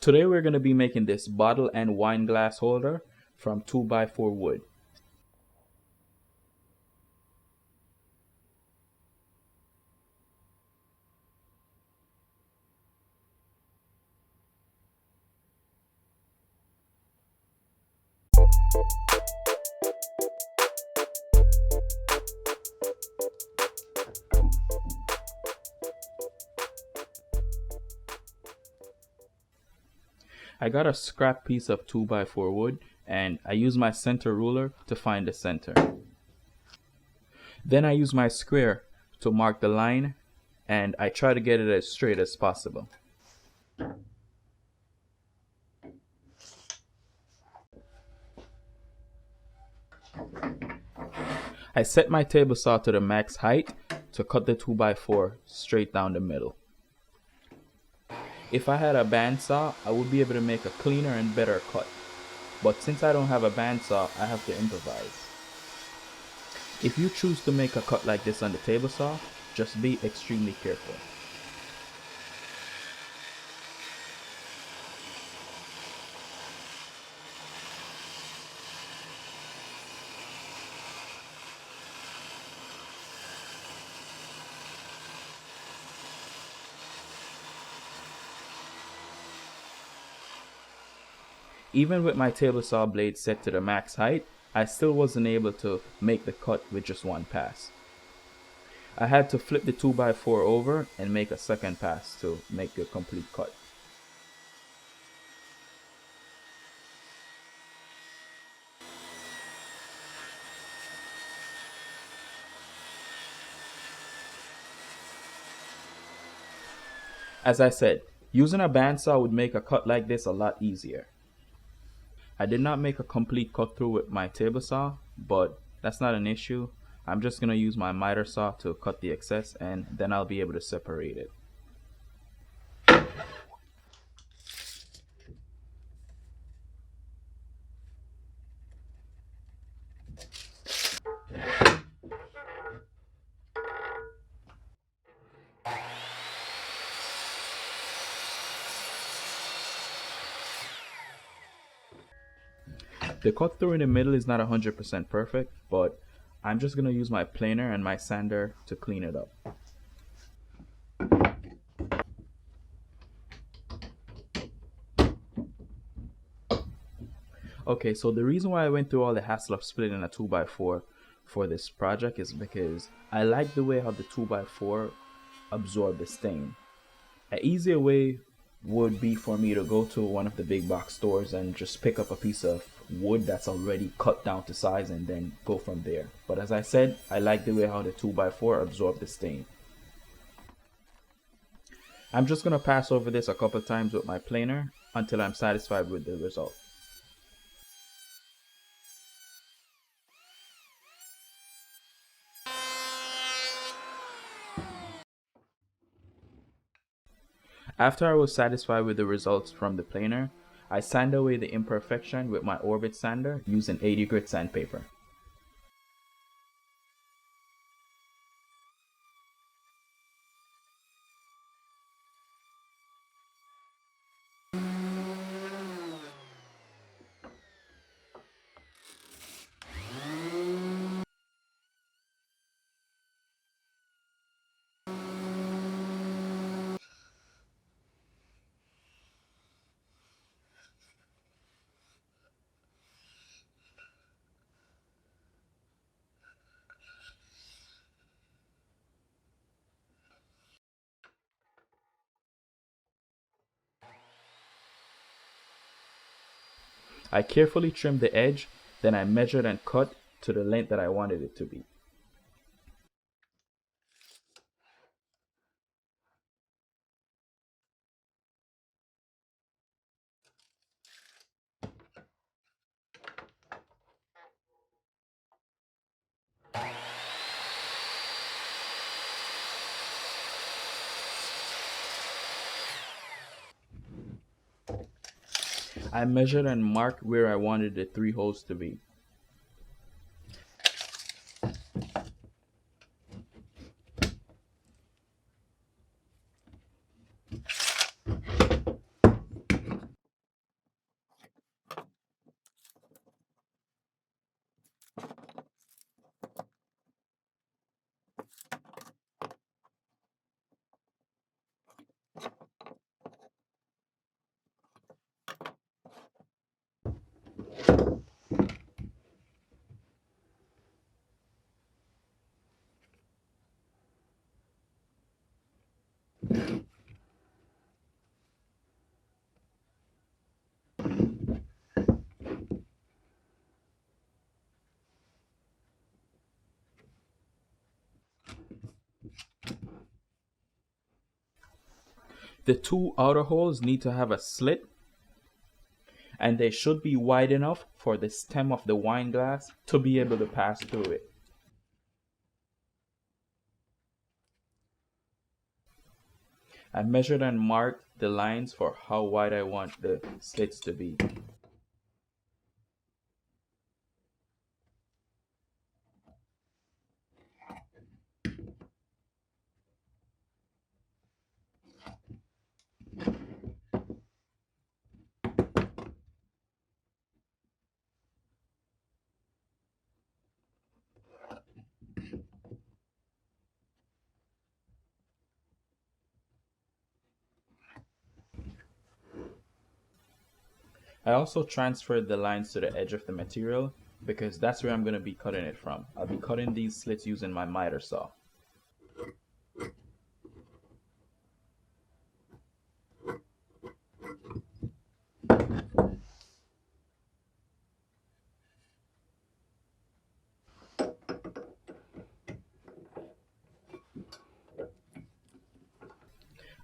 Today we're going to be making this bottle and wine glass holder from 2x4 wood. I got a scrap piece of 2x4 wood and I use my center ruler to find the center. Then I use my square to mark the line and I try to get it as straight as possible. I set my table saw to the max height to cut the 2x4 straight down the middle. If I had a bandsaw, I would be able to make a cleaner and better cut. But since I don't have a bandsaw, I have to improvise. If you choose to make a cut like this on the table saw, just be extremely careful. Even with my table saw blade set to the max height, I still wasn't able to make the cut with just one pass. I had to flip the 2x4 over and make a second pass to make the complete cut. As I said, using a bandsaw would make a cut like this a lot easier. I did not make a complete cut through with my table saw, but that's not an issue. I'm just going to use my miter saw to cut the excess and then I'll be able to separate it. The cut through in the middle is not 100% perfect, but I'm just going to use my planer and my sander to clean it up. Okay, so the reason why I went through all the hassle of splitting a 2x4 for this project is because I like the way how the 2x4 absorb the stain. An easier way would be for me to go to one of the big box stores and just pick up a piece of wood that's already cut down to size and then go from there. But as I said, I like the way how the 2x4 absorb the stain. I'm just going to pass over this a couple times with my planer until I'm satisfied with the result. After I was satisfied with the results from the planer, I sand away the imperfection with my Orbit sander using 80 grit sandpaper. I carefully trimmed the edge, then I measured and cut to the length that I wanted it to be. I measured and marked where I wanted the 3 holes to be. The two outer holes need to have a slit, and they should be wide enough for the stem of the wine glass to be able to pass through it. I measured and marked the lines for how wide I want the slits to be. I also transferred the lines to the edge of the material because that's where I'm going to be cutting it from. I'll be cutting these slits using my miter saw.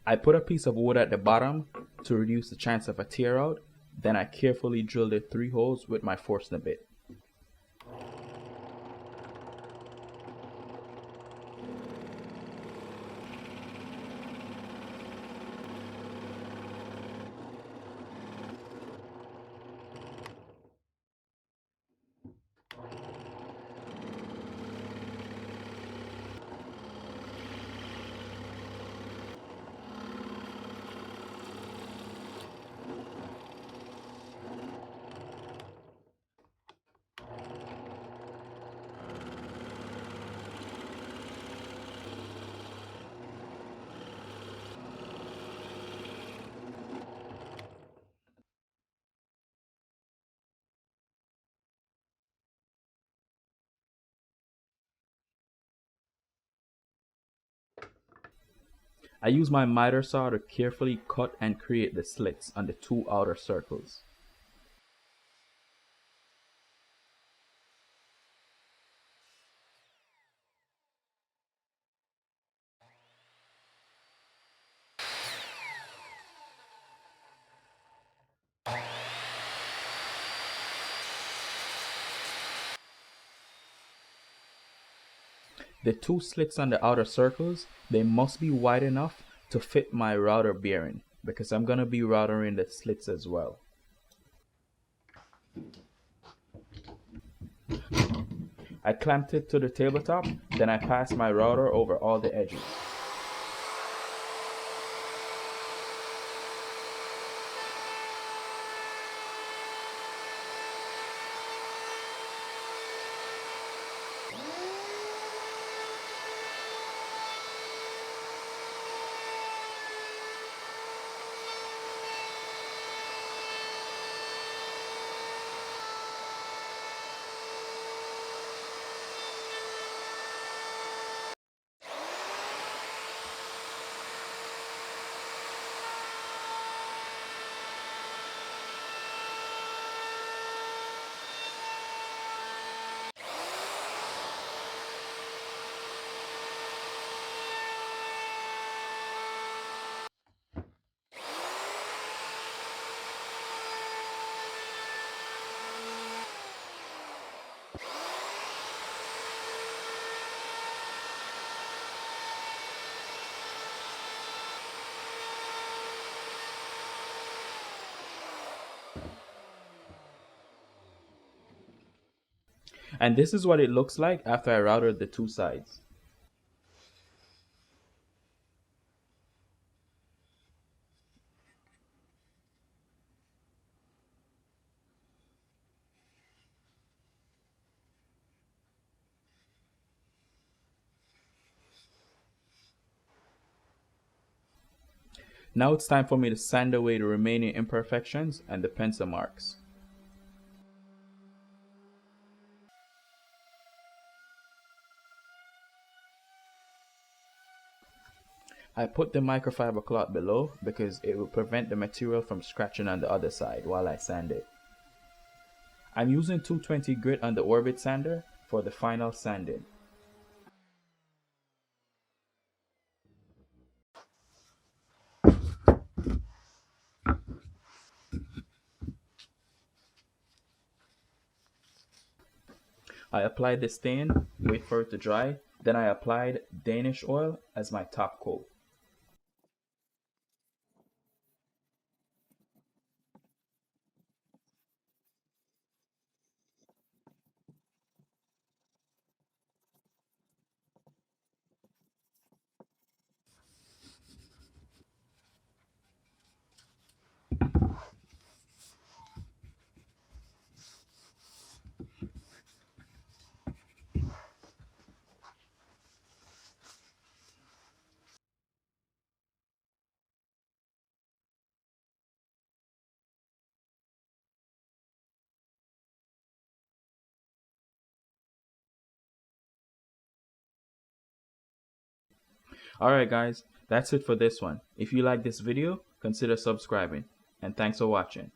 I put a piece of wood at the bottom to reduce the chance of a tear out. Then I carefully drilled the 3 holes with my Forstner bit. I use my miter saw to carefully cut and create the slits on the 2 outer circles. The 2 slits on the outer circles, they must be wide enough to fit my router bearing because I'm going to be routering the slits as well. I clamped it to the tabletop, then I passed my router over all the edges. And this is what it looks like after I routed the 2 sides. Now it's time for me to sand away the remaining imperfections and the pencil marks. I put the microfiber cloth below because it will prevent the material from scratching on the other side while I sand it. I'm using 220 grit on the Orbit sander for the final sanding. I applied the stain, wait for it to dry, then I applied Danish oil as my top coat. Alright guys, that's it for this one. If you like this video, consider subscribing. And thanks for watching.